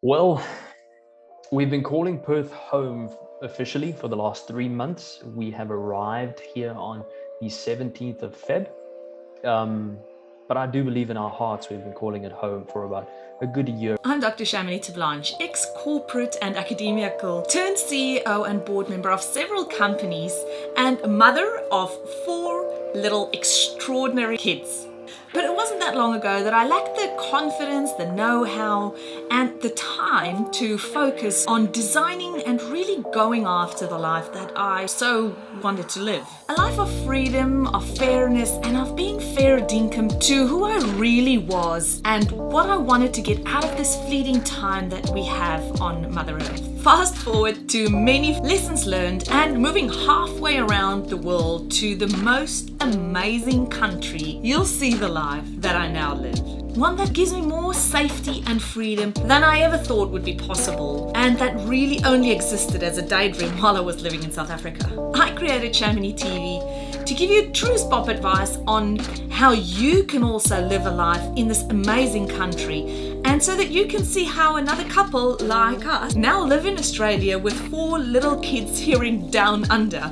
Well, we've been calling Perth home officially for the last 3 months. We have arrived here on the 17th of Feb. But I do believe in our hearts we've been calling it home for about a good year. I'm Dr. Shamini Blanche, ex-corporate and academical, turned CEO and board member of several companies and mother of 4 little extraordinary kids. But it wasn't that long ago that I lacked the confidence, the know-how, and the time to focus on designing and really going after the life that I so wanted to live. A life of freedom, of fairness, and of being fair dinkum to who I really was and what I wanted to get out of this fleeting time that we have on Mother Earth. Fast forward to many lessons learned and moving halfway around the world to the most amazing country, you'll see the life that I now live. One that gives me more safety and freedom than I ever thought would be possible, and that really only existed as a daydream while I was living in South Africa. I created Shamini TV to give you true spot advice on how you can also live a life in this amazing country, and so that you can see how another couple like us now live in Australia with 4 little kids here in Down Under.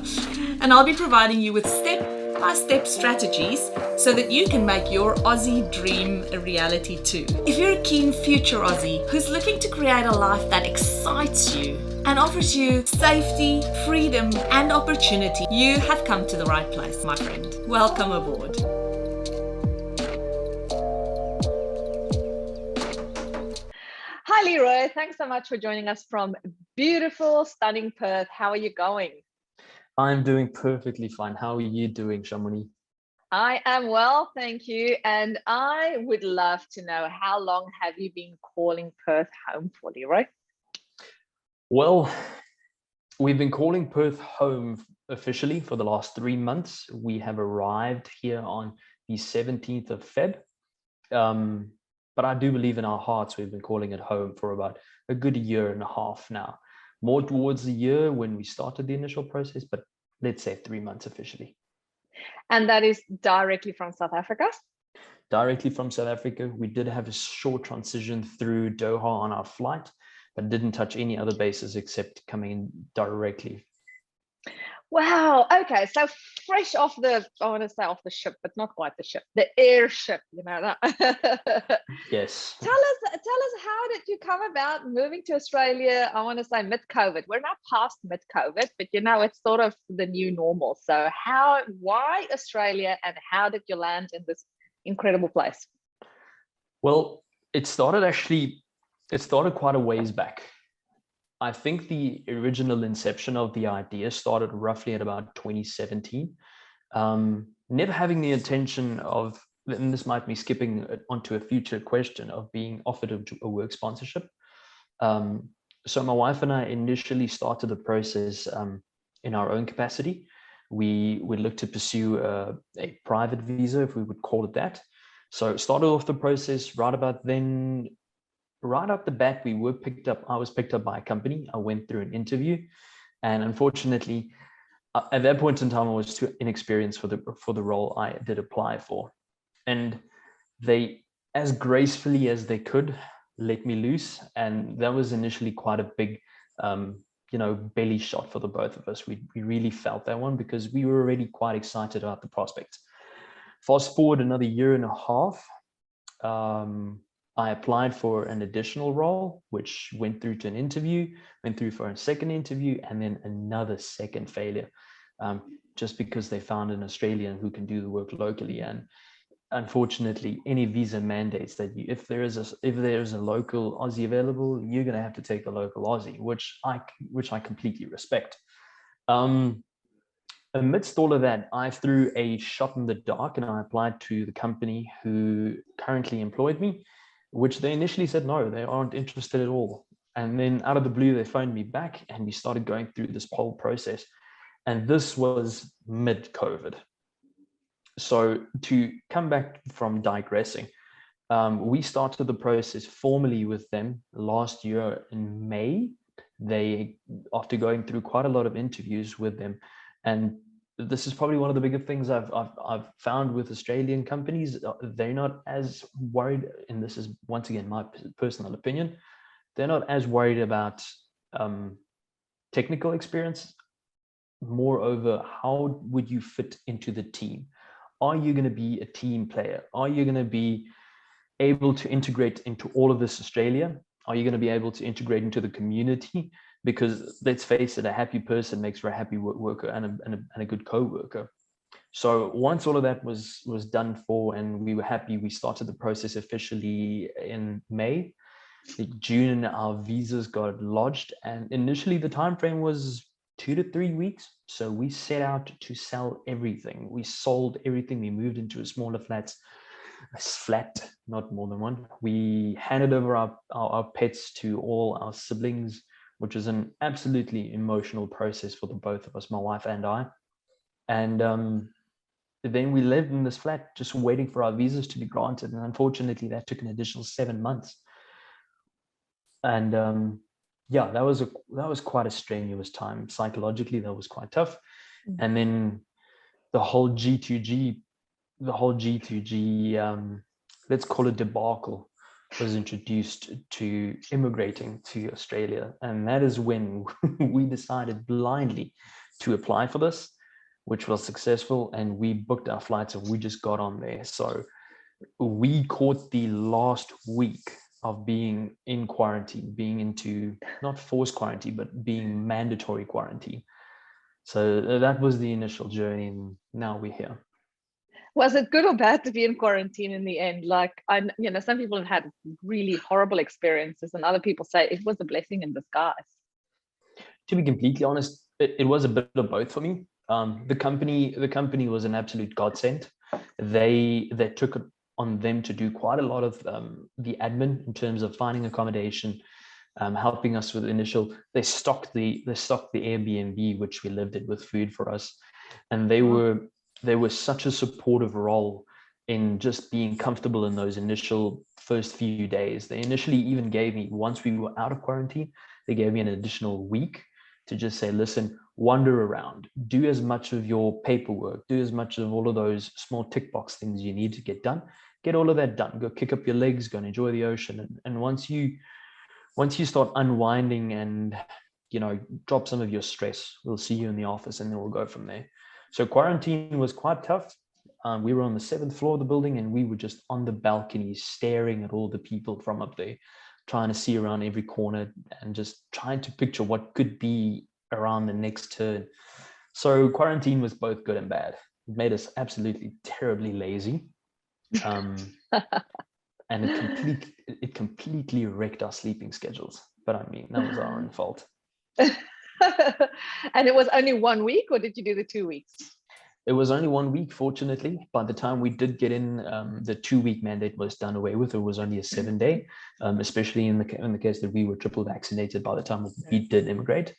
And I'll be providing you with step-by-step strategies so that you can make your Aussie dream a reality too. If you're a keen future Aussie who's looking to create a life that excites you and offers you safety, freedom, and opportunity, you have come to the right place, my friend. Welcome aboard. Hi, Leigh Roy. Thanks so much for joining us from beautiful, stunning Perth. How are you going? I'm doing perfectly fine. How are you doing, Shamini? I am well, thank you. And I would love to know, how long have you been calling Perth home for, Leigh Roy? Well, we've been calling Perth home officially for the last 3 months. We have arrived here on the 17th of Feb. But I do believe in our hearts we've been calling it home for about a good year and a half now. More towards a year when we started the initial process, but let's say 3 months officially. And that is directly from South Africa? Directly from South Africa. We did have a short transition through Doha on our flight, but didn't touch any other bases except coming in directly. Wow. Okay. So fresh off the, I want to say off the ship, but not quite the ship, the airship, you know that. Yes. Tell us, how did you come about moving to Australia? I want to say mid-COVID. We're not past mid-COVID, but it's sort of the new normal. So why Australia, and how did you land in this incredible place? Well, it started quite a ways back. I think the original inception of the idea started roughly at about 2017. Never having the intention of, and this might be skipping onto a future question, of being offered a work sponsorship. So my wife and I initially started the process in our own capacity. We would look to pursue a private visa, if we would call it that. So started off the process right about then. Right off the bat, I was picked up by a company. I went through an interview, and unfortunately, at that point in time, I was too inexperienced for the role I did apply for. And they, as gracefully as they could, let me loose. And that was initially quite a big, belly shot for the both of us. We really felt that one because we were already quite excited about the prospects. Fast forward another year and a half. I applied for an additional role, which went through to an interview, went through for a second interview, and then another second failure, just because they found an Australian who can do the work locally. And unfortunately, any visa mandates that if there is a local Aussie available, you're going to have to take the local Aussie, which I completely respect. Amidst all of that, I threw a shot in the dark and I applied to the company who currently employed me, which they initially said no, they aren't interested at all. And then out of the blue, they phoned me back and we started going through this whole process. And this was mid-COVID. So to come back from digressing, we started the process formally with them last year in May. After going through quite a lot of interviews with them, and this is probably one of the bigger things I've found with Australian companies. They're not as worried, and this is once again my personal opinion. they're not as worried about technical experience. Moreover, how would you fit into the team? Are you going to be a team player? Are you going to be able to integrate into all of this Australia? Are you going to be able to integrate into the community? Because let's face it, a happy person makes for a happy worker and a good co-worker. So once all of that was done for and we were happy, we started the process officially in May. In June, our visas got lodged, and initially the time frame was 2 to 3 weeks. So we set out to sell everything. We sold everything. We moved into a smaller flat, not more than one. We handed over our pets to all our siblings, which was an absolutely emotional process for the both of us, my wife and I. And then we lived in this flat just waiting for our visas to be granted. And unfortunately, that took an additional 7 months. And yeah, that was quite a strenuous time. Psychologically, that was quite tough. And then the whole G2G, let's call it debacle, was introduced to immigrating to Australia. And that is when we decided blindly to apply for this, which was successful. And we booked our flights and we just got on there. So we caught the last week of being in quarantine, being into not forced quarantine, but being mandatory quarantine. So that was the initial journey, and now we're here. Was it good or bad to be in quarantine in the end? Like, some people have had really horrible experiences, and other people say it was a blessing in disguise. To be completely honest, it was a bit of both for me. The company was an absolute godsend. They took it on them to do quite a lot of the admin in terms of finding accommodation, helping us with initial. They stocked the Airbnb which we lived in with food for us, and they were such a supportive role in just being comfortable in those initial first few days. They initially even gave me, once we were out of quarantine, they gave me an additional week to just say, listen, wander around, do as much of your paperwork, do as much of all of those small tick box things you need to get done, get all of that done, go kick up your legs, go and enjoy the ocean. And once you start unwinding and, drop some of your stress, we'll see you in the office and then we'll go from there. So quarantine was quite tough. We were on the 7th floor of the building and we were just on the balcony staring at all the people from up there, trying to see around every corner and just trying to picture what could be around the next turn. So quarantine was both good and bad. It made us absolutely terribly lazy. And it completely wrecked our sleeping schedules. But I mean, that was our own fault. And it was only 1 week, or did you do the 2 weeks? It was only 1 week, fortunately. By the time we did get in, the 2-week mandate was done away with. It was only a 7-day, especially in the case that we were triple vaccinated by the time we did immigrate.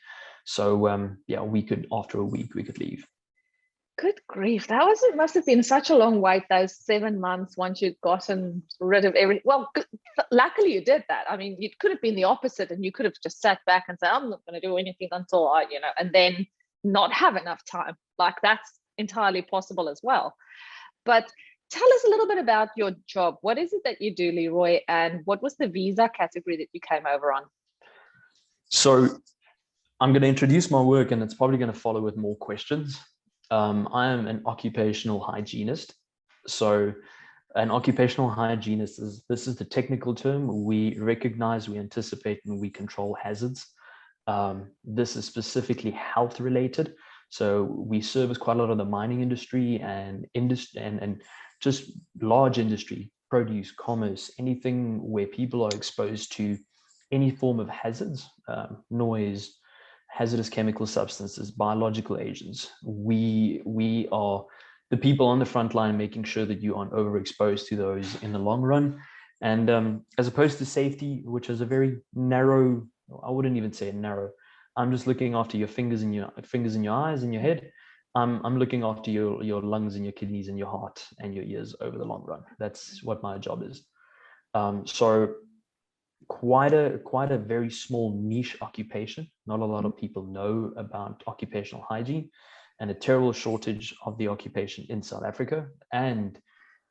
So yeah, after a week, we could leave. Good grief. Must have been such a long wait, those 7 months once you'd gotten rid of everything. Well, luckily you did that. I mean, it could have been the opposite and you could have just sat back and said, I'm not going to do anything until and then not have enough time. Like, that's entirely possible as well. But tell us a little bit about your job. What is it that you do, Leigh Roy, and what was the visa category that you came over on? So I'm going to introduce my work and it's probably going to follow with more questions. I am an occupational hygienist. So an occupational hygienist this is the technical term. We recognize, we anticipate, and we control hazards. This is specifically health related. So we service quite a lot of the mining industry and just large industry, produce, commerce, anything where people are exposed to any form of hazards, noise, hazardous chemical substances, biological agents. We are the people on the front line making sure that you aren't overexposed to those in the long run. And as opposed to safety, which is a very narrow, I wouldn't even say narrow. I'm just looking after your fingers and your eyes and your head. I'm looking after your lungs and your kidneys and your heart and your ears over the long run. That's what my job is. So quite a very small niche occupation. Not a lot of people know about occupational hygiene, and a terrible shortage of the occupation in South Africa, and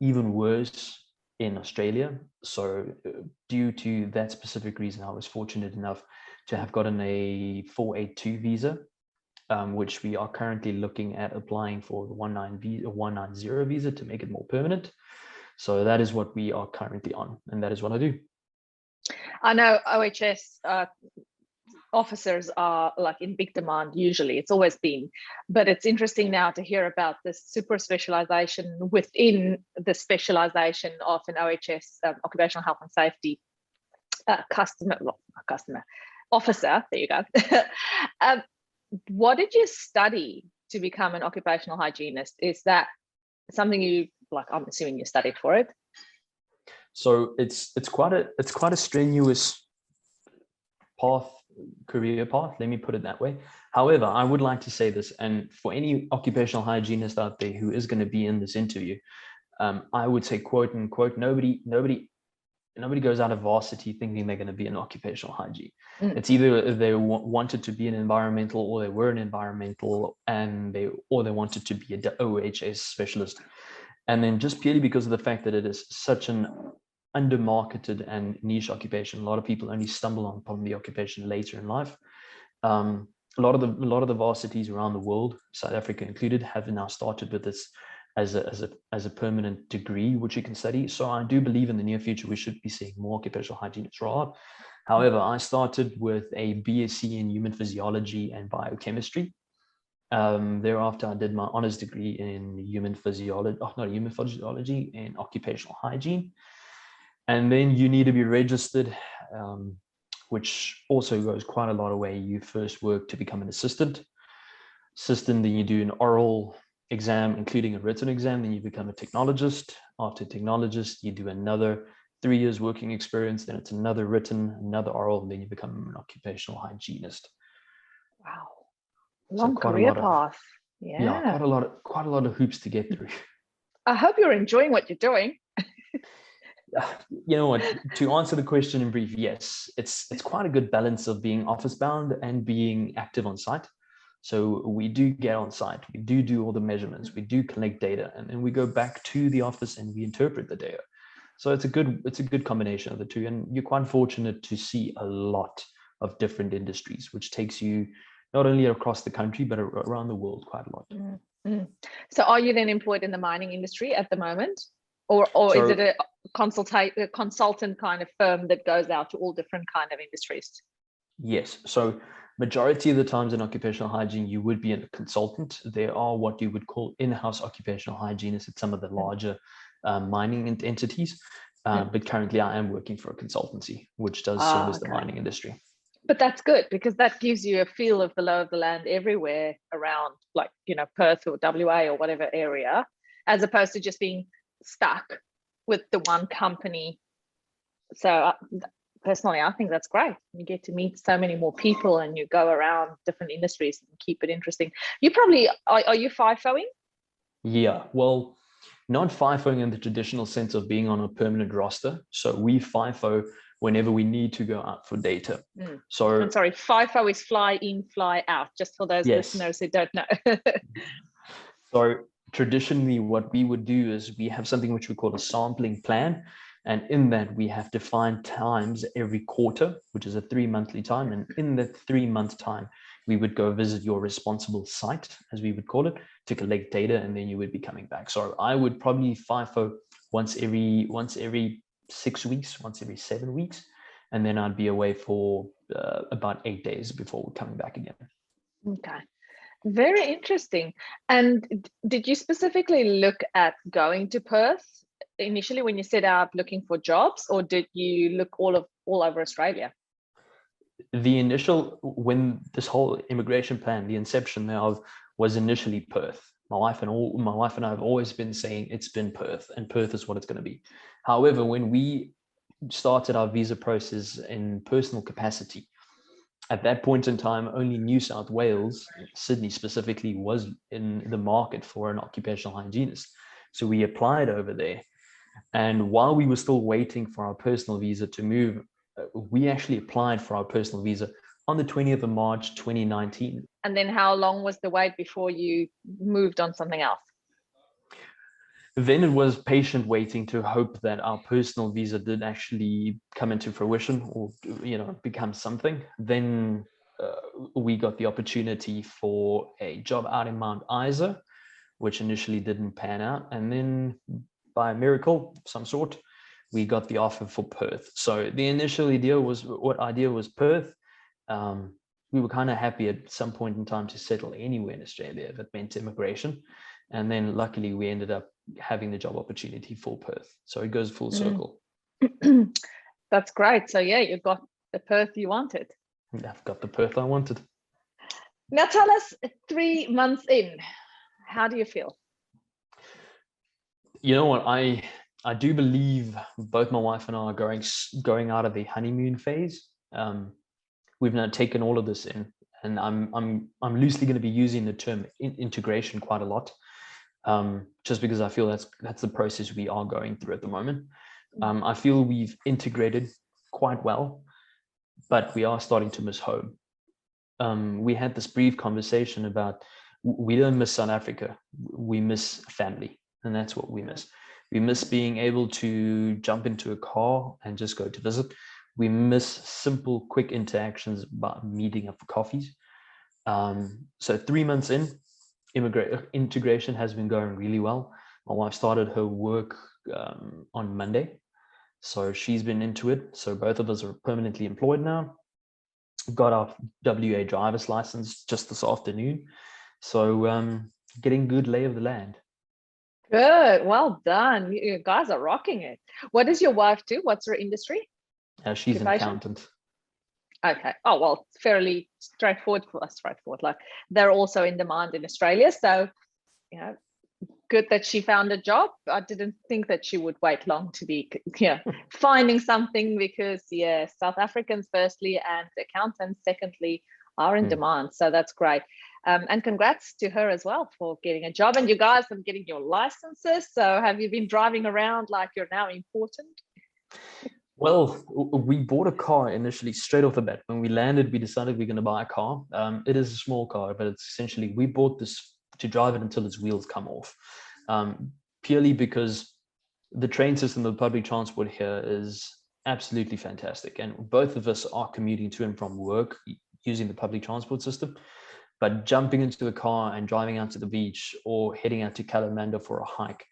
even worse in Australia. So due to that specific reason, I was fortunate enough to have gotten a 482 visa, which we are currently looking at applying for the 190 visa to make it more permanent. So that is what we are currently on, and that is what I do. I know OHS officers are like in big demand usually. It's always been, but it's interesting now to hear about this super specialization within the specialization of an OHS, occupational health and safety officer. There you go. What did you study to become an occupational hygienist? Is that something you like? I'm assuming you studied for it. So it's quite a strenuous career path, let me put it that way. However, I would like to say this, and for any occupational hygienist out there who is going to be in this interview, I would say, quote unquote, nobody goes out of varsity thinking they're going to be an occupational hygiene. It's either they wanted to be an environmental, or they were an environmental, or they wanted to be a OHS specialist. And then just purely because of the fact that it is such an undermarketed and niche occupation, a lot of people only stumble upon the occupation later in life. A lot of the varsities around the world, South Africa included, have now started with this as a permanent degree which you can study. So I do believe in the near future we should be seeing more occupational hygienists roll up. However, I started with a BSc in human physiology and biochemistry. Thereafter, I did my honors degree in human physiology and occupational hygiene. And then you need to be registered, which also goes quite a lot of way. You first work to become an assistant, then you do an oral exam, including a written exam, then you become a technologist. After technologist, you do another 3 years working experience, then it's another written, another oral, and then you become an occupational hygienist. Wow. Long career path. Yeah, quite a lot of hoops to get through. I hope you're enjoying what you're doing. You know what, to answer the question in brief, yes, it's quite a good balance of being office bound and being active on site. So we do get on site, we do all the measurements, we do collect data, and then we go back to the office and we interpret the data. So it's a good combination of the two, and you're quite fortunate to see a lot of different industries, which takes you not only across the country but around the world quite a lot. Mm-hmm. So are you then employed in the mining industry at the moment? Or so, is it a consultant kind of firm that goes out to all different kind of industries? Yes. So majority of the times in occupational hygiene, you would be a consultant. There are what you would call in-house occupational hygienists at some of the larger mining entities. But currently I am working for a consultancy, which does service the mining industry. But that's good, because that gives you a feel of the lay of the land everywhere around, like, Perth or WA or whatever area, as opposed to just being stuck with the one company. So personally, I think that's great. You get to meet so many more people and you go around different industries and keep it interesting. You probably, are you FIFOing? Yeah, well, not FIFOing in the traditional sense of being on a permanent roster. So we FIFO whenever we need to go out for data. So I'm sorry, FIFO is fly in, fly out, just for those listeners who don't know. So traditionally what we would do is we have something which we call a sampling plan. And in that we have defined times every quarter, which is a 3-monthly time. And in the 3-month time, we would go visit your responsible site, as we would call it, to collect data, and then you would be coming back. So I would probably FIFO once every 6 weeks, once every 7 weeks, and then I'd be away for about 8 days before coming back again. Okay, very interesting. And did you specifically look at going to Perth initially when you set out looking for jobs, or did you look all over Australia? The initial, when this whole immigration plan, the inception thereof, was initially Perth. My wife and I have always been saying it's been Perth, and Perth is what it's going to be. However, when we started our visa process in personal capacity, at that point in time, only New South Wales, Sydney specifically, was in the market for an occupational hygienist. So we applied over there. And while we were still waiting for our personal visa to move, we actually applied for our personal visa on the 20th of March, 2019. And then how long was the wait before you moved on something else? Then it was patient waiting to hope that our personal visa did actually come into fruition, or become something. Then we got the opportunity for a job out in Mount Isa, which initially didn't pan out, and then by a miracle of some sort, we got the offer for Perth. So the initial idea was Perth. We were kind of happy at some point in time to settle anywhere in Australia if it meant immigration. And then luckily we ended up having the job opportunity for Perth. So it goes full circle. That's great. So yeah, you got the Perth you wanted. I've got the Perth I wanted. Now tell us, 3 months in, how do you feel? You know what? I do believe both my wife and I are going out of the honeymoon phase. We've now taken all of this in, and I'm loosely going to be using the term integration quite a lot, just because I feel that's the process we are going through at the moment. I feel we've integrated quite well, but we are starting to miss home. We had this brief conversation about we don't miss South Africa, we miss family, and that's what we miss. We miss being able to jump into a car and just go to visit. We miss simple, quick interactions about meeting up for coffees. So 3 months in, integration has been going really well. My wife started her work on Monday, so she's been into it. So both of us are permanently employed now. Got our WA driver's license just this afternoon. So getting good lay of the land. Good, well done. You guys are rocking it. What does your wife do? What's her industry? She's an accountant. Okay. Oh, well, fairly straightforward for us. Straightforward. Like, they're also in demand in Australia. So, good that she found a job. I didn't think that she would wait long to be finding something, because South Africans firstly and accountants secondly are in demand. So that's great. And congrats to her as well for getting a job, and you guys are getting your licenses. So have you been driving around like you're now important? Well, we bought a car initially straight off the bat. When we landed, we decided we're going to buy a car. It is a small car, but it's essentially, we bought this to drive it until its wheels come off, purely because the train system of public transport here is absolutely fantastic. And both of us are commuting to and from work using the public transport system. But jumping into the car and driving out to the beach or heading out to Kalamanda for a hike,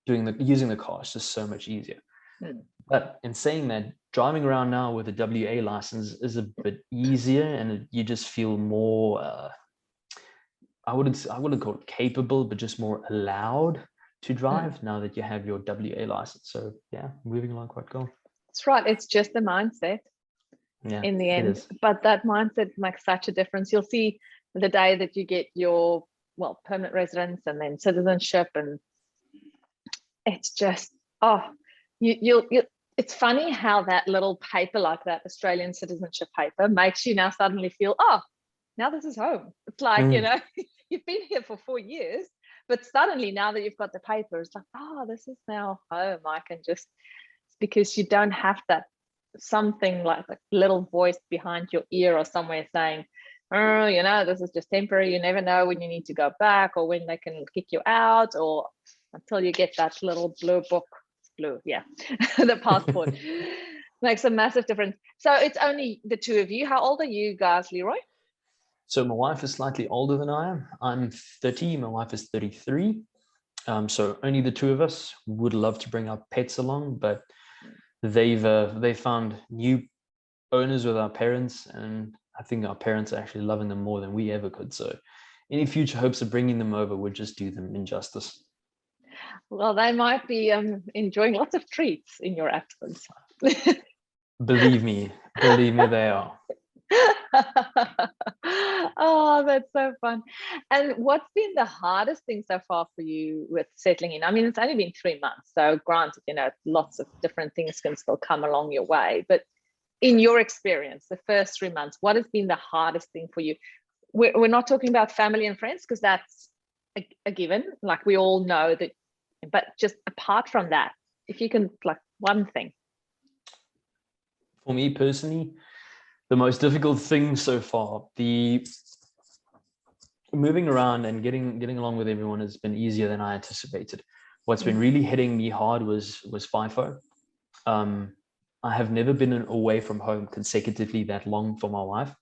using the car is just so much easier. But in saying that, driving around now with a WA license is a bit easier, and you just feel more, I wouldn't call it capable, but just more allowed to drive now that you have your WA license. So yeah, moving along quite well. That's right. It's just the mindset in the end. But that mindset makes such a difference. You'll see the day that you get your permanent residence and then citizenship, and it's just it's funny how that little paper, like that Australian citizenship paper, makes you now suddenly feel, now this is home. It's like, you've been here for 4 years, but suddenly now that you've got the paper, it's like, this is now home. I can just, because you don't have that something like a little voice behind your ear or somewhere saying, this is just temporary. You never know when you need to go back or when they can kick you out, or until you get that little blue book. The passport makes a massive difference. So it's only the two of you. How old are you guys, Leigh Roy? So my wife is slightly older than I am. I'm 30, my wife is 33. So only the two of us. Would love to bring our pets along, but they found new owners with our parents, and I think our parents are actually loving them more than we ever could. So any future hopes of bringing them over would just do them injustice. Well, they might be enjoying lots of treats in your absence. Believe me, they are. Oh, that's so fun. And what's been the hardest thing so far for you with settling in? I mean, it's only been 3 months, so granted, lots of different things can still come along your way. But in your experience, the first 3 months, what has been the hardest thing for you? We're not talking about family and friends, because that's a given. Like, we all know that. But just apart from that, if you can, like, one thing. For me personally, the most difficult thing so far, the moving around and getting along with everyone has been easier than I anticipated. What's been really hitting me hard was FIFO. I have never been away from home consecutively that long for my wife.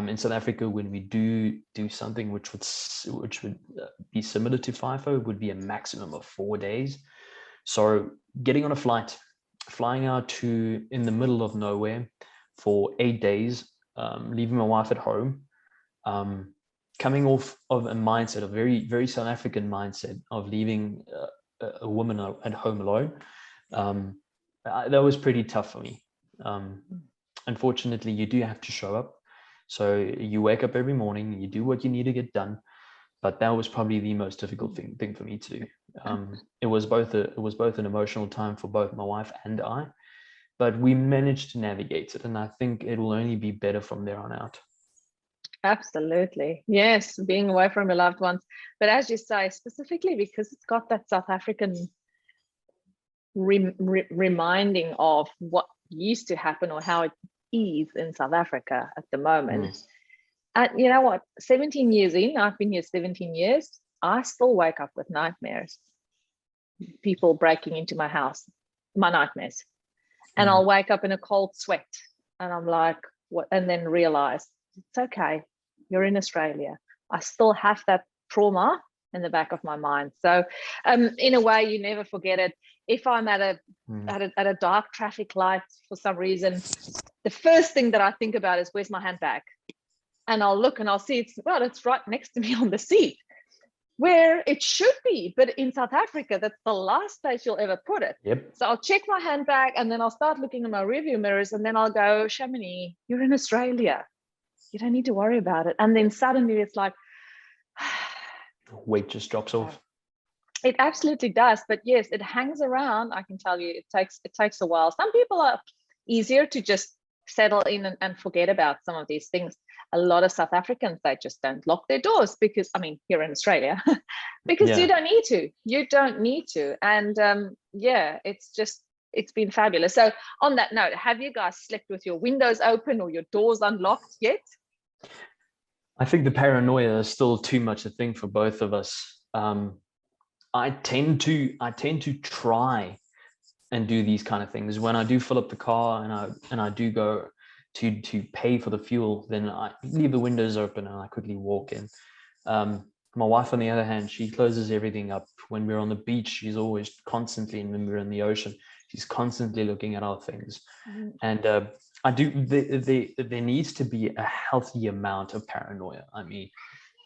In South Africa, when we do something which would be similar to FIFO, it would be a maximum of 4 days. So getting on a flight, flying out to in the middle of nowhere for 8 days, leaving my wife at home, coming off of a mindset, a very, very South African mindset of leaving a woman at home alone. That was pretty tough for me. Unfortunately, you do have to show up. So you wake up every morning, you do what you need to get done. But that was probably the most difficult thing for me to do. It was both an emotional time for both my wife and I, but we managed to navigate it, and I think it will only be better from there on out. Absolutely. Yes, being away from your loved ones. But as you say, specifically because it's got that South African reminding of what used to happen or how it is in South Africa at the moment. And you know what? 17 years in, I've been here 17 years, I still wake up with nightmares. People breaking into my house, my nightmares. And I'll wake up in a cold sweat and I'm like, what? And then realize it's okay. You're in Australia. I still have that trauma in the back of my mind. So in a way, you never forget it. If I'm at a dark traffic light for some reason, the first thing that I think about is where's my handbag? And I'll look and I'll see it's right next to me on the seat, where it should be. But in South Africa, that's the last place you'll ever put it. Yep. So I'll check my handbag and then I'll start looking in my rearview mirrors and then I'll go, Shamini, you're in Australia. You don't need to worry about it. And then suddenly it's like, weight just drops off. It absolutely does. But yes, it hangs around. I can tell you it takes a while. Some people are easier to just settle in and forget about some of these things. A lot of South Africans, they just don't lock their doors because, I mean, here in Australia, because you don't need to. You don't need to. And it's been fabulous. So on that note, have you guys slept with your windows open or your doors unlocked yet? I think the paranoia is still too much a thing for both of us. I tend to try and do these kind of things. When I do fill up the car and I do go to pay for the fuel, then I leave the windows open and I quickly walk in. My wife, on the other hand, she closes everything up. When we're on the beach, she's always constantly, and when we're in the ocean, she's constantly looking at our things. And there needs to be a healthy amount of paranoia. I mean,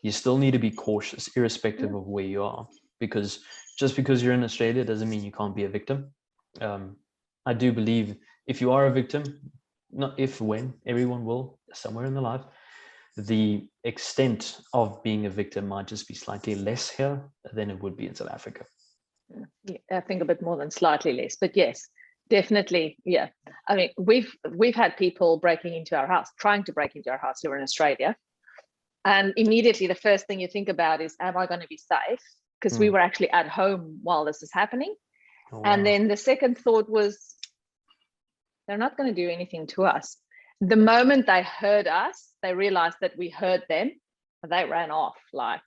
you still need to be cautious, irrespective of where you are, because just because you're in Australia doesn't mean you can't be a victim. I do believe if you are a victim, not if, when, everyone will somewhere in their life, the extent of being a victim might just be slightly less here than it would be in South Africa. Yeah, I think a bit more than slightly less, but yes, definitely. Yeah. I mean, we've had people breaking into our house, trying to break into our house here in Australia. And immediately the first thing you think about is, am I going to be safe? Because we were actually at home while this is happening. Oh, wow. And then the second thought was, they're not going to do anything to us. The moment they heard us, they realized that we heard them, and they ran off,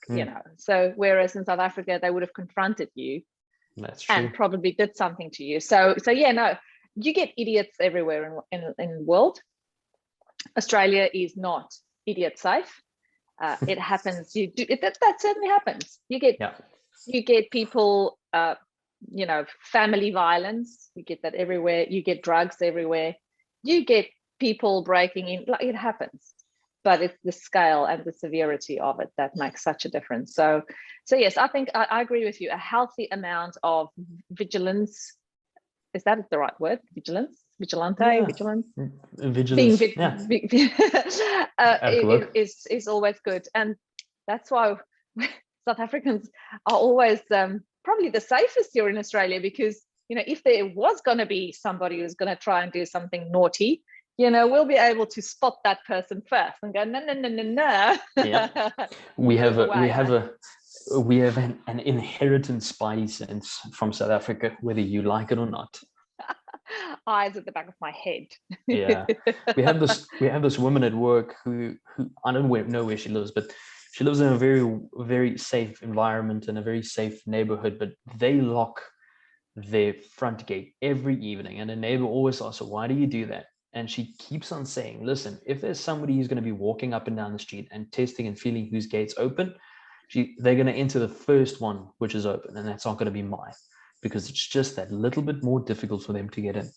you know. So whereas in South Africa, they would have confronted you. That's true. And probably did something to you. So yeah, no, you get idiots everywhere in the world. Australia is not idiot safe. It happens. That certainly happens. You get people, family violence. You get that everywhere. You get drugs everywhere. You get people breaking in. Like, it happens, but it's the scale and the severity of it that makes such a difference. So yes, I think I agree with you. A healthy amount of vigilance. Is that the right word? Vigilance? Vigilante? Yeah. Vigilance? Vigilance. Is always good. And that's why South Africans are always probably the safest here in Australia, because, you know, if there was going to be somebody who's going to try and do something naughty, you know, we'll be able to spot that person first and go, no. Yeah. We have an inherent spidey sense from South Africa, whether you like it or not. Eyes at the back of my head. Yeah. We have this woman at work who I don't know where she lives, but She lives in a very, very safe environment and a very safe neighborhood, but they lock their front gate every evening. And the neighbor always asks her, why do you do that? And she keeps on saying, listen, if there's somebody who's going to be walking up and down the street and testing and feeling whose gate's open, they're going to enter the first one which is open, and that's not going to be mine, because it's just that little bit more difficult for them to get in.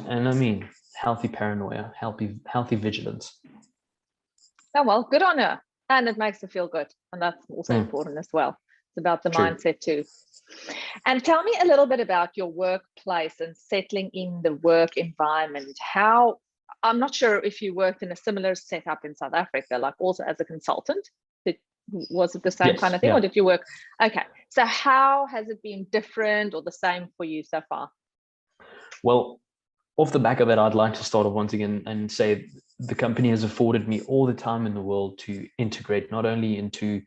And I mean, healthy paranoia, healthy vigilance. Oh, well, good on her. And it makes her feel good. And that's also important as well. It's about the mindset too. And tell me a little bit about your workplace and settling in the work environment. I'm not sure if you worked in a similar setup in South Africa, like also as a consultant. Was it the same kind of thing, or did you work? Okay. So how has it been different or the same for you so far? Well, off the back of it, I'd like to start off once again and say the company has afforded me all the time in the world to integrate not only into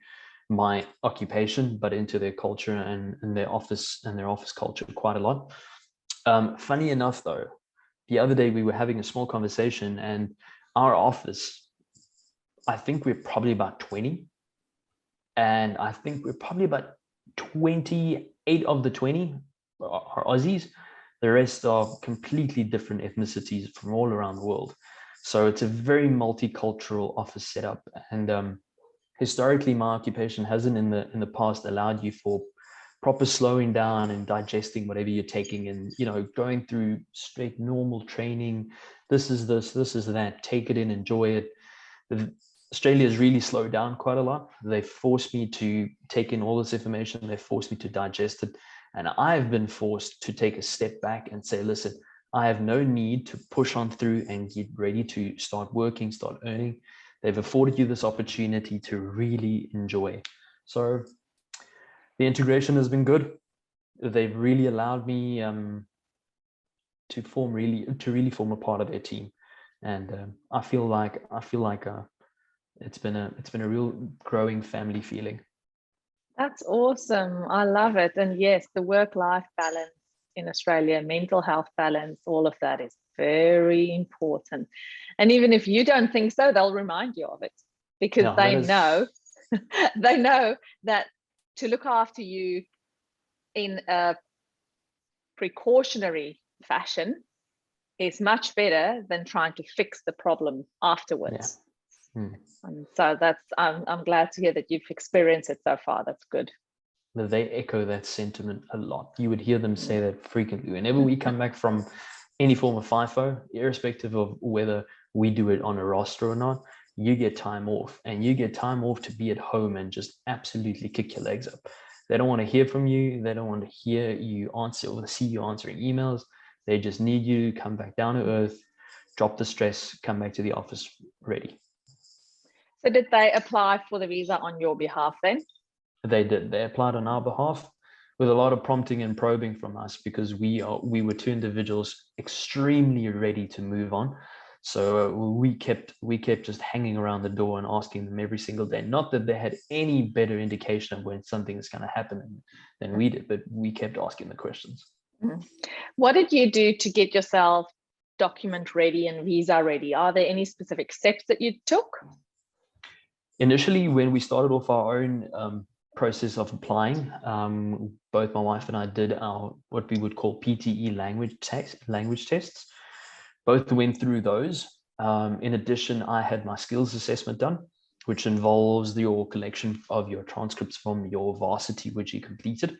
my occupation, but into their culture and their office culture quite a lot. Funny enough, though, the other day we were having a small conversation, and our office, I think we're probably about 20. And I think we're probably about 28 of the 20 are Aussies. The rest are completely different ethnicities from all around the world. So it's a very multicultural office setup. And historically, my occupation hasn't in the past allowed you for proper slowing down and digesting whatever you're taking, and going through straight normal training. This is that. Take it in, enjoy it. Australia has really slowed down quite a lot. They forced me to take in all this information. They forced me to digest it. And I've been forced to take a step back and say, listen, I have no need to push on through and get ready to start working, start earning. They've afforded you this opportunity to really enjoy. So the integration has been good. They've really allowed me to really form a part of their team. And I feel like it's been a real growing family feeling. That's awesome. I love it. And yes, the work-life balance in Australia, mental health balance, all of that is very important. And even if you don't think so, they'll remind you of it, because they know that to look after you in a precautionary fashion is much better than trying to fix the problem afterwards. And so I'm glad to hear that you've experienced it so far. That's good. They echo that sentiment a lot. You would hear them say that frequently. Whenever we come back from any form of FIFO, irrespective of whether we do it on a roster or not, you get time off, and you get time off to be at home and just absolutely kick your legs up. They don't want to hear from you. They don't want to hear you answer or see you answering emails. They just need you to come back down to earth, drop the stress, come back to the office ready. So did they apply for the visa on your behalf then? They did. They applied on our behalf with a lot of prompting and probing from us, because we were two individuals extremely ready to move on. So we kept just hanging around the door and asking them every single day. Not that they had any better indication of when something is going to happen than we did, but we kept asking the questions. What did you do to get yourself document ready and visa ready? Are there any specific steps that you took? Initially, when we started off our own process of applying, both my wife and I did our what we would call PTE language tests. Both went through those. In addition, I had my skills assessment done, which involves your collection of your transcripts from your varsity, which you completed.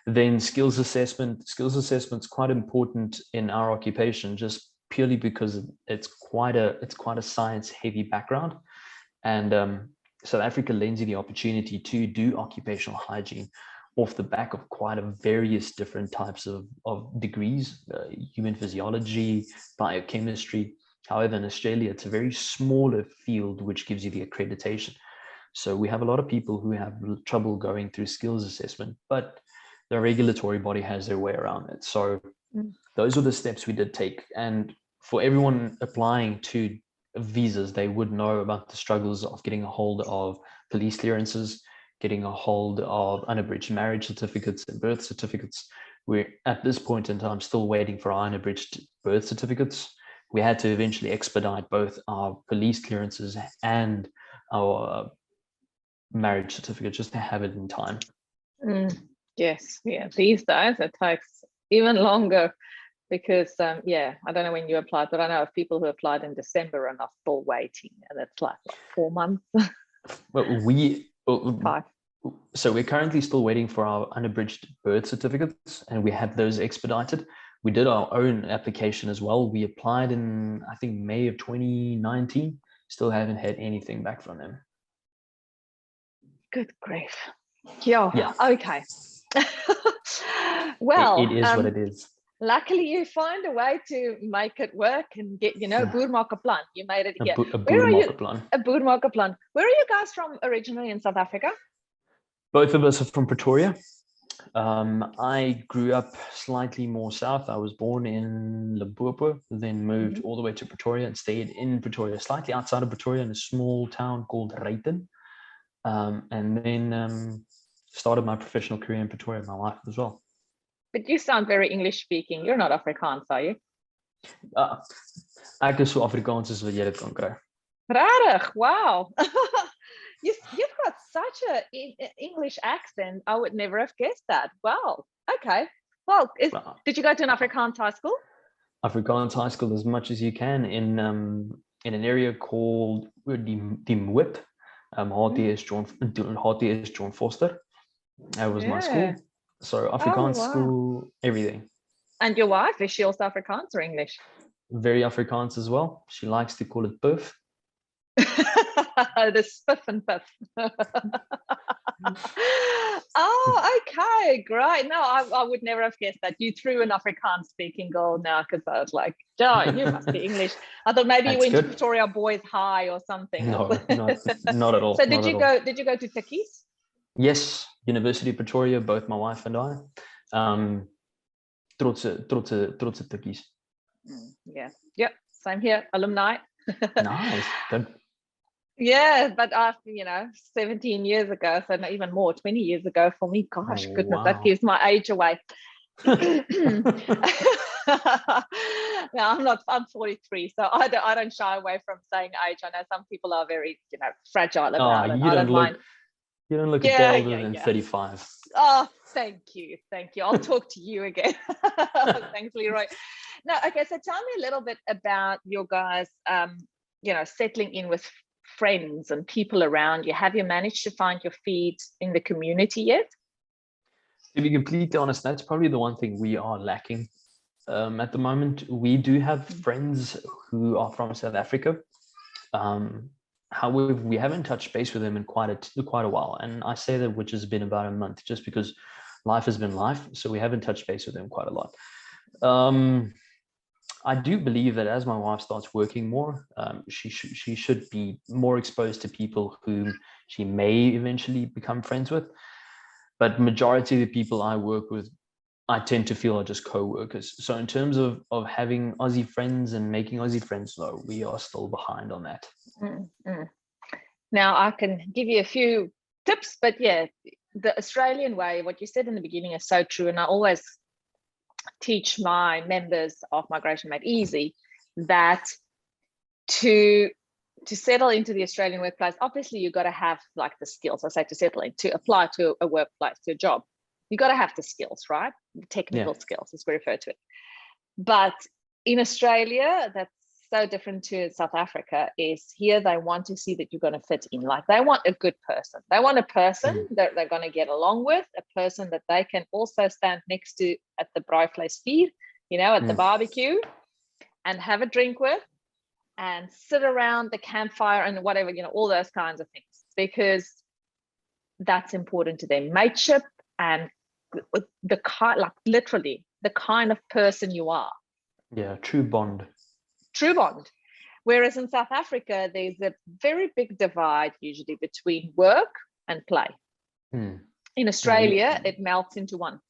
Then skills assessment's quite important in our occupation, just purely because it's quite a science heavy background. And South Africa lends you the opportunity to do occupational hygiene off the back of quite a various different types of degrees, human physiology, biochemistry. However, in Australia, it's a very smaller field, which gives you the accreditation. So we have a lot of people who have trouble going through skills assessment, but the regulatory body has their way around it. So those were the steps we did take. And for everyone applying to visas, they would know about the struggles of getting a hold of police clearances, getting a hold of unabridged marriage certificates and birth certificates. We're at this point in time still waiting for our unabridged birth certificates. We had to eventually expedite both our police clearances and our marriage certificate just to have it in time. Yes, yeah. These days it takes even longer because I don't know when you applied, but I know of people who applied in December and are still waiting, and it's like 4 months. Well, Five. so we're currently still waiting for our unabridged birth certificates, and we have those expedited. We did our own application as well. We applied in, I think, May of 2019. Still haven't had anything back from them. Good grief. Yeah. Okay. Well, it is what it is. Luckily, you find a way to make it work and get, boermakaplan. You made it again. A boermakaplan. A boermakaplan. Where are you guys from originally in South Africa? Both of us are from Pretoria. I grew up slightly more south. I was born in Limpopo, then moved all the way to Pretoria and stayed in Pretoria, slightly outside of Pretoria in a small town called Ruyten. And then started my professional career in Pretoria, my wife as well. But you sound very English speaking. You're not Afrikaans, are you? Ek is so Afrikaans as wat jy dit kan kry. Rarig, wow. You've got such an English accent. I would never have guessed that. Wow. Okay. Well, did you go to an Afrikaans high school? Afrikaans high school as much as you can in an area called die Moot. HTS John Foster. That was my school. So Afrikaans school, everything. And your wife, is she also Afrikaans or English? Very Afrikaans as well. She likes to call it Perth. The spiff and piff. Oh, okay, great. No, I would never have guessed that. You threw an Afrikaans speaking girl now because I was like, oh, you must be English. I thought maybe you went to Pretoria Boys High or something. No, not at all. So did you go to Tikkies? Yes, University of Pretoria, both my wife and I. Trotse Tikkies. Yeah. Yep. Same here. Alumni. Nice. Good. Yeah, but after 17 years ago, so not even more, 20 years ago for me. Gosh, goodness, that gives my age away. No, I'm 43, so I don't shy away from saying age. I know some people are very fragile about it. I don't mind. You don't look a day older than 35. Oh, thank you. I'll talk to you again. Thanks, Leigh Roy. No, okay, so tell me a little bit about your guys settling in with friends and people around you. Have you managed to find your feet in the community yet? To be completely honest, that's probably the one thing we are lacking at the moment. We do have friends who are from South Africa. However, we haven't touched base with them in quite a while. And I say that, which has been about a month, just because life has been life. So we haven't touched base with them quite a lot. I do believe that as my wife starts working more, she should be more exposed to people whom she may eventually become friends with. But majority of the people I work with, I tend to feel are just co-workers. So in terms of having Aussie friends and making Aussie friends, though, we are still behind on that. Now, I can give you a few tips, but yeah, the Australian way, what you said in the beginning is so true. And I always teach my members of Migration Made Easy that to settle into the Australian workplace, obviously you've got to have like the skills. I say to settle in, to apply to a workplace, to a job, you've got to have the skills, right? The technical skills, as we refer to it. But in Australia, that's so different to South Africa. Is here they want to see that you're going to fit in. Like they want a good person. They want a person that they're going to get along with, a person that they can also stand next to at the braaivleisvuur, at the barbecue, and have a drink with, and sit around the campfire and whatever, all those kinds of things, because that's important to them. Mateship and the kind, like literally the kind of person you are. Yeah, true bond. Whereas in South Africa, there's a very big divide usually between work and play. In Australia, it melts into one.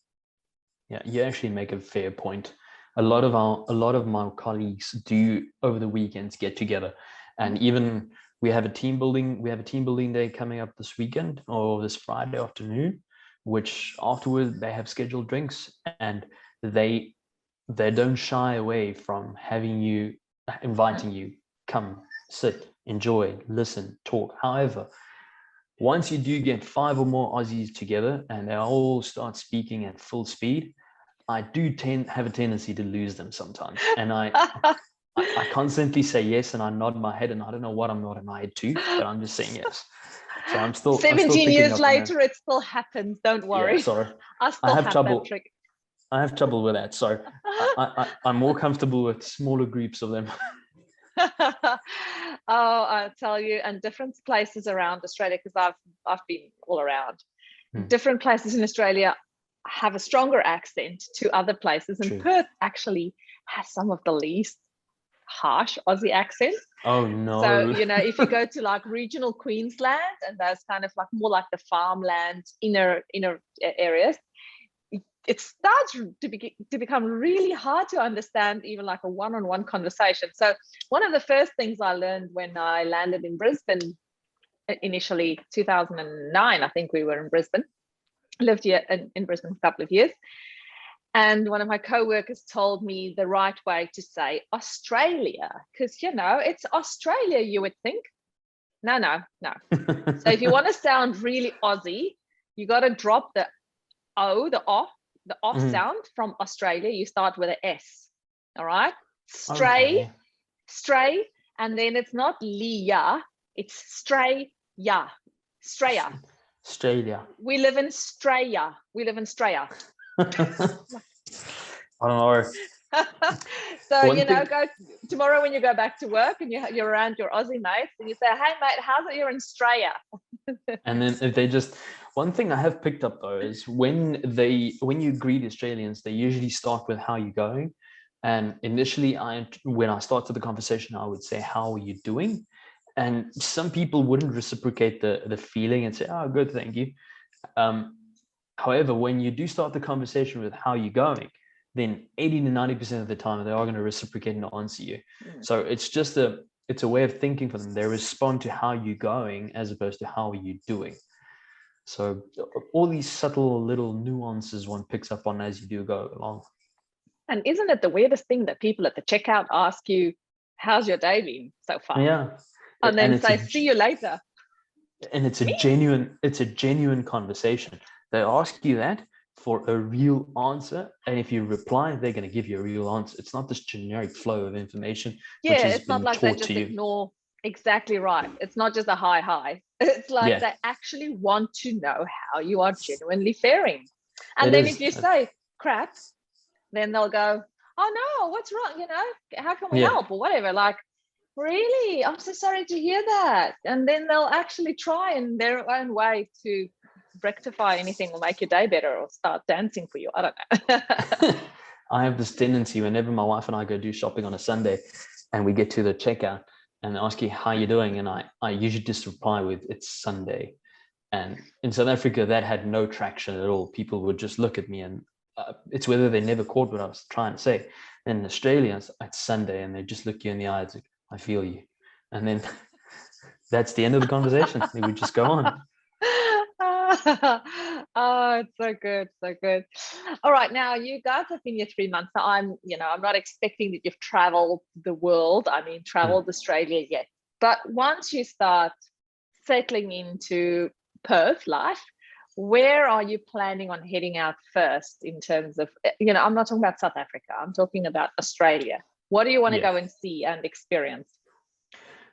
Yeah, you actually make a fair point. A lot of my colleagues do over the weekends get together, and even we have a team building day coming up this weekend or this Friday afternoon, which afterwards they have scheduled drinks, and they don't shy away from inviting you, come, sit, enjoy, listen, talk. However, once you do get 5 or more Aussies together and they all start speaking at full speed, I do have a tendency to lose them sometimes. And I constantly say yes, and I nod my head, and I don't know what I'm nodding my head to, but I'm just saying yes. So I'm still 17 picking years up on that. later, it still happens. Don't worry. Yeah, sorry. I still have that trick. I have trouble with that. So I'm more comfortable with smaller groups of them. Oh, I'll tell you, and different places around Australia, because I've been all around. Different places in Australia have a stronger accent to other places, and Perth actually has some of the least harsh Aussie accents. Oh no. So, you know, if you go to like regional Queensland, and those kind of like more like the farmland inner areas, it starts to become really hard to understand even like a one-on-one conversation. So one of the first things I learned when I landed in Brisbane, initially 2009, I think we were in Brisbane, lived here in Brisbane a couple of years. And one of my co-workers told me the right way to say Australia, because, you know, it's Australia, you would think. No. So if you want to sound really Aussie, you got to drop the O, the off sound from Australia. You start with an S. All right. Stray. And then it's not Leah, it's Straya. Australia. We live in Straya. I don't know. So, you know, go tomorrow when you go back to work and you're around your Aussie mates and you say, hey, mate, how's it here in Straya? And then if they just, one thing I have picked up though is when you greet Australians, they usually start with how you going. And initially, when I started the conversation, I would say, how are you doing? And some people wouldn't reciprocate the feeling and say, oh, good, thank you. However, when you do start the conversation with how you going, then 80 to 90% of the time, they are going to reciprocate and answer you. So it's just it's a way of thinking for them. They respond to how you're going as opposed to how are you doing. So all these subtle little nuances one picks up on as you do go along. And isn't it the weirdest thing that people at the checkout ask you, how's your day been so far? Yeah. And then say, see you later. And it's a genuine conversation. They ask you that for a real answer. And if you reply, they're going to give you a real answer. It's not this generic flow of information. Yeah, it's not like they just ignore. Exactly right. It's not just a hi. It's like they actually want to know how you are genuinely faring. And then if you say crap, then they'll go, oh no, what's wrong? You know, how can we help or whatever? Like, really, I'm so sorry to hear that. And then they'll actually try in their own way to rectify anything or make your day better or start dancing for you. I don't know. I have this tendency whenever my wife and I go do shopping on a Sunday and we get to the checkout and they ask you how you're doing, and I usually just reply with it's Sunday. And in South Africa, that had no traction at all. People would just look at me and it's whether they never caught what I was trying to say. In Australia, it's Sunday and they just look you in the eyes like, I feel you. And then that's the end of the conversation. We would just go on. Oh, it's so good. All right, now you guys have been here 3 months. So I'm not expecting that you've traveled the world. Traveled Australia yet. But once you start settling into Perth life, where are you planning on heading out first in terms of, I'm not talking about South Africa. I'm talking about Australia. What do you want to go and see and experience?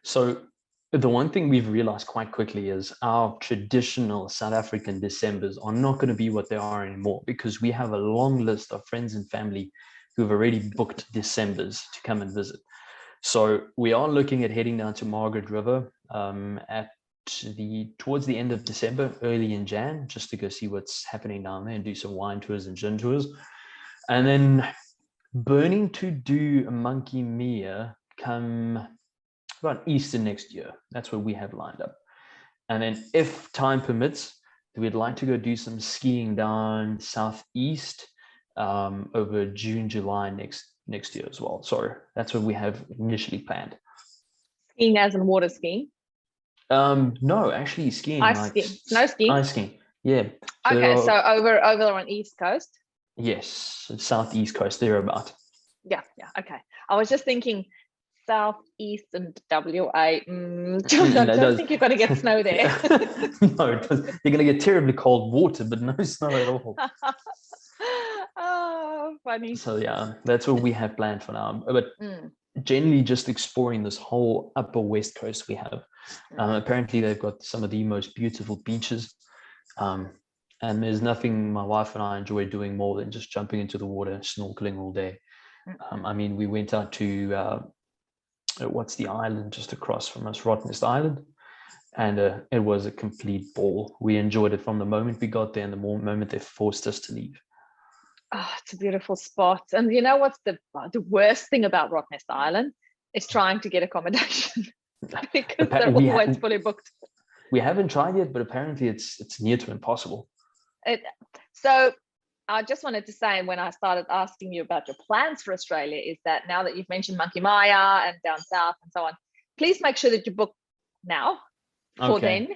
So the one thing we've realized quite quickly is our traditional South African Decembers are not going to be what they are anymore, because we have a long list of friends and family who've already booked Decembers to come and visit. So we are looking at heading down to Margaret River towards the end of December, early in Jan, just to go see what's happening down there and do some wine tours and gin tours. And then burning to do a Monkey Mia come about Easter next year. That's what we have lined up. And then if time permits, we'd like to go do some skiing down southeast over June, July next year as well. So that's what we have initially planned. Skiing as in water skiing? No, actually skiing. Ice skiing. Snow skiing? Ice skiing, yeah. Okay, so over on East Coast? Yes, southeast coast, thereabout. Yeah, okay. I was just thinking southeast and WA. John, I don't think you're going to get snow there. No, you're going to get terribly cold water, but no snow at all. Oh, funny. So yeah, that's what we have planned for now. But generally just exploring this whole upper west coast we have. Apparently they've got some of the most beautiful beaches. And there's nothing my wife and I enjoy doing more than just jumping into the water, snorkeling all day. I mean, we went out to, what's the island just across from us, Rottnest Island. And it was a complete ball. We enjoyed it from the moment we got there and the moment they forced us to leave. Oh, it's a beautiful spot. And you know what's the worst thing about Rottnest Island? Is trying to get accommodation because they're always fully booked. We haven't tried yet, but apparently it's near to impossible. So I just wanted to say, when I started asking you about your plans for Australia, is that now that you've mentioned Monkey Maya and down south and so on, please make sure that you book now for then,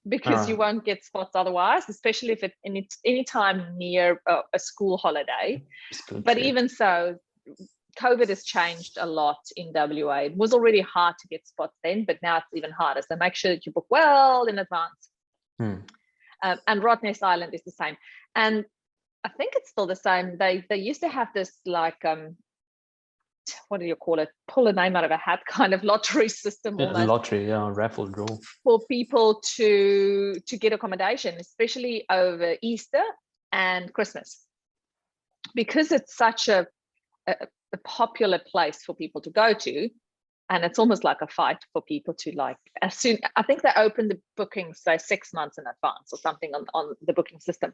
because you won't get spots otherwise, especially if it's any time near a school holiday. But even so, COVID has changed a lot in WA. It was already hard to get spots then, but now it's even harder. So make sure that you book well in advance. And Rottnest Island is the same. And I think it's still the same. They used to have this like, what do you call it? Pull a name out of a hat kind of lottery system. Lottery, raffle draw. For people to get accommodation, especially over Easter and Christmas. Because it's such a popular place for people to go to, and it's almost like a fight for people to like, as soon, I think they open the bookings, say 6 months in advance or something on the booking system.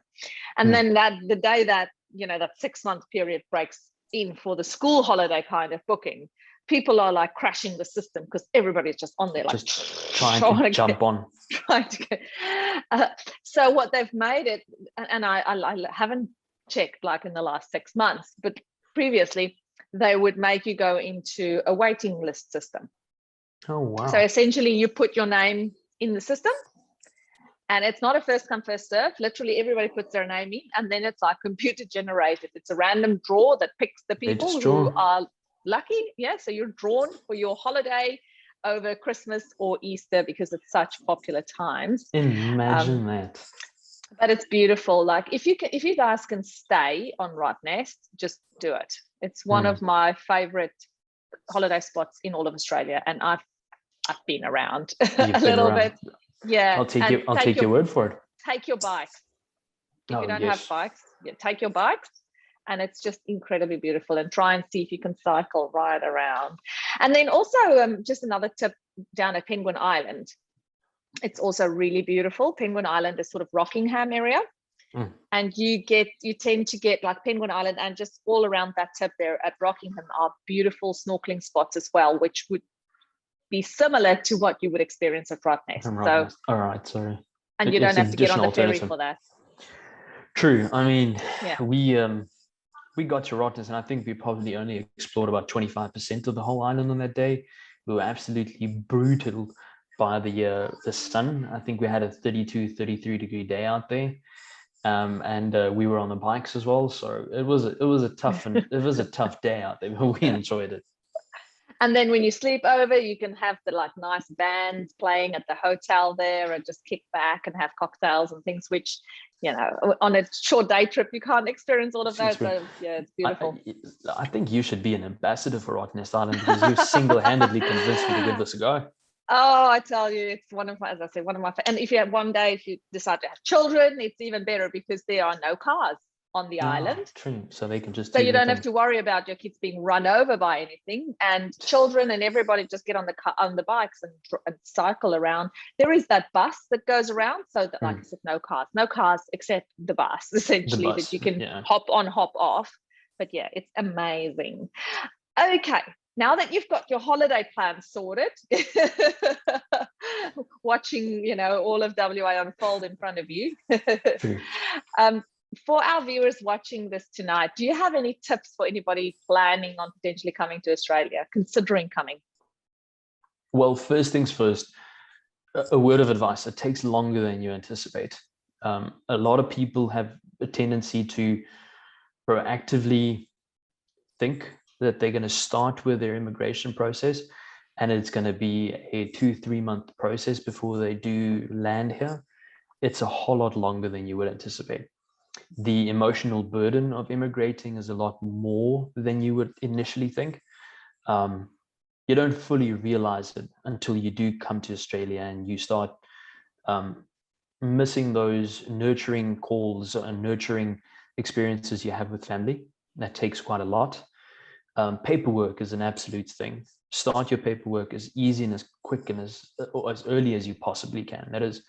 And then the day that, that 6 month period breaks in for the school holiday kind of booking, people are like crashing the system because everybody's just on there, like just trying to jump on. Trying to get. So what they've made it, and I haven't checked like in the last 6 months, but previously they would make you go into a waiting list system. Oh, wow. So essentially you put your name in the system, and it's not a first come first serve. Literally everybody puts their name in, and then it's like computer generated. It's a random draw that picks the people who are lucky. Yeah, so you're drawn for your holiday over Christmas or Easter because it's such popular times. Imagine that. But it's beautiful. Like if you guys can stay on Rottnest, just do it. It's one of my favorite holiday spots in all of Australia, and I've been around a little bit. Yeah, I'll take your word for it. Take your bike. If you don't have bikes, take your bikes, and it's just incredibly beautiful. And try and see if you can cycle right around. And then also, just another tip down at Penguin Island. It's also really beautiful. Penguin Island is sort of Rockingham area. And you tend to get like Penguin Island, and just all around that tip there at Rockingham are beautiful snorkeling spots as well, which would be similar to what you would experience at Rottnest. So, all right, sorry. And you don't have to get on the ferry for that. True. I mean, we got to Rottnest, and I think we probably only explored about 25% of the whole island on that day. We were absolutely brutal by the sun. I think we had a 32, 33 degree day out there. And we were on the bikes as well, so it was a tough day out there, but we enjoyed it. And then when you sleep over, you can have the like nice bands playing at the hotel there, and just kick back and have cocktails and things, which on a short day trip you can't experience all of those. So yeah, it's beautiful. I think you should be an ambassador for Rottnest Island, because you single-handedly convinced me to give this a go. Oh, I tell you, it's one of my, and if you decide to have children, it's even better, because there are no cars on the island. True. So they can just. So you don't have to worry about your kids being run over by anything, and children and everybody just get on the bikes and cycle around. There is that bus that goes around, so that, like I said, no cars except the bus, essentially, that you can hop on, hop off. But yeah, it's amazing. Okay. Now that you've got your holiday plan sorted, watching, all of WA unfold in front of you, for our viewers watching this tonight, do you have any tips for anybody planning on potentially coming to Australia, considering coming? Well, first things first, a word of advice: it takes longer than you anticipate. A lot of people have a tendency to proactively think that they're going to start with their immigration process and it's going to be a 2-3 month process before they do land here, it's a whole lot longer than you would anticipate. The emotional burden of immigrating is a lot more than you would initially think. You don't fully realize it until you do come to Australia and you start missing those nurturing calls and nurturing experiences you have with family. That takes quite a lot. Paperwork is an absolute thing. Start your paperwork as easy and as quick and as early as you possibly can. That is,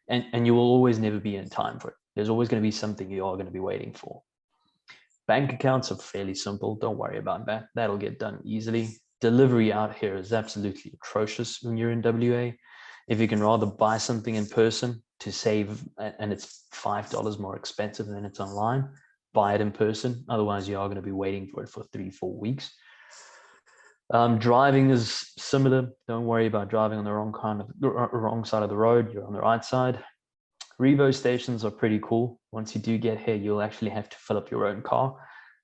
and you will always never be in time for it. There's always going to be something you are going to be waiting for. Bank accounts are fairly simple. Don't worry about that. That'll get done easily. Delivery out here is absolutely atrocious when you're in WA. If you can rather buy something in person to save, and it's $5 more expensive than it's online, buy it in person. Otherwise, you are going to be waiting for it for 3-4 weeks. Driving is similar. Don't worry about driving on the wrong side of the road. You're on the right side. Revo stations are pretty cool. Once you do get here, you'll actually have to fill up your own car,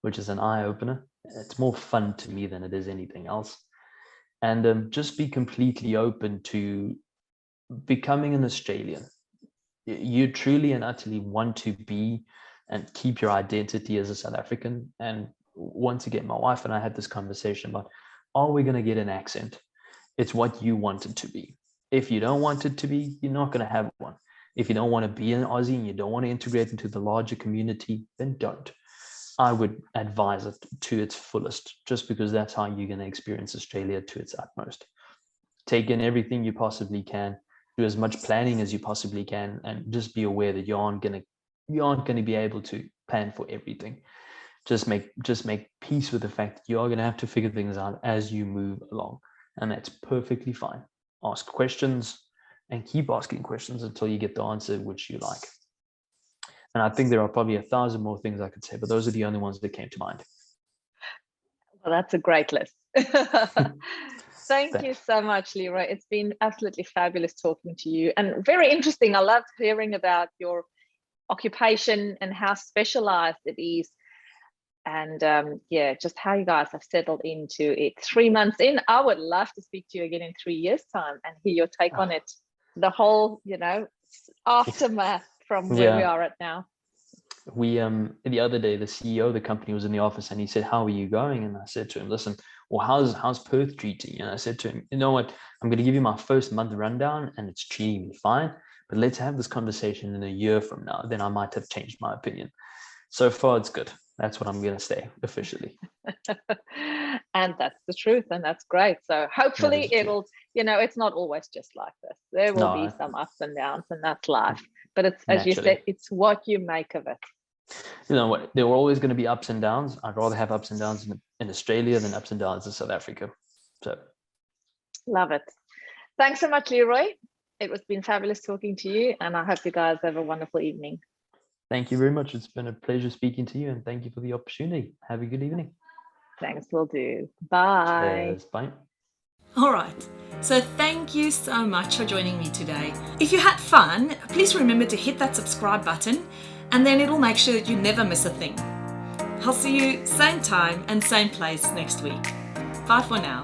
which is an eye-opener. It's more fun to me than it is anything else. And just be completely open to becoming an Australian. You truly and utterly want to be and keep your identity as a South African. And once again, my wife and I had this conversation about, are we going to get an accent? It's what you want it to be. If you don't want it to be, you're not going to have one. If you don't want to be an Aussie and you don't want to integrate into the larger community, then don't. I would advise it to its fullest, just because that's how you're going to experience Australia to its utmost. Take in everything you possibly can, do as much planning as you possibly can, and just be aware that you aren't going to be able to plan for everything. Just make peace with the fact that you are going to have to figure things out as you move along, and that's perfectly fine. Ask questions and keep asking questions until you get the answer which you like. And I think there are probably 1,000 more things I could say, but those are the only ones that came to mind. Well, that's a great list. Thank you so much, Leigh Roy. It's been absolutely fabulous talking to you, and very interesting. I loved hearing about your occupation and how specialized it is. And yeah, just how you guys have settled into it 3 months in. I would love to speak to you again in 3 years' time and hear your take on it. The whole, aftermath from where we are at now. We the other day, the CEO of the company was in the office and he said, "How are you going?" And I said to him, "Listen, well, how's Perth treating you?" And I said to him, "You know what? I'm going to give you my first month rundown and it's treating me fine. But let's have this conversation in a year from now. Then I might have changed my opinion." So far, it's good. That's what I'm going to say officially. And that's the truth. And that's great. So hopefully it'll, it's not always just like this. There will be some ups and downs, and that's life. But it's, as you said, it's what you make of it. You know what? There were always going to be ups and downs. I'd rather have ups and downs in Australia than ups and downs in South Africa. So. Love it. Thanks so much, Leigh Roy. It was been fabulous talking to you, and I hope you guys have a wonderful evening. Thank you very much. It's been a pleasure speaking to you, and thank you for the opportunity. Have a good evening. Thanks, will do. Bye. Cheers. Bye. All right, so thank you so much for joining me today. If you had fun, please remember to hit that subscribe button, and then it'll make sure that you never miss a thing. I'll see you same time and same place next week. Bye for now.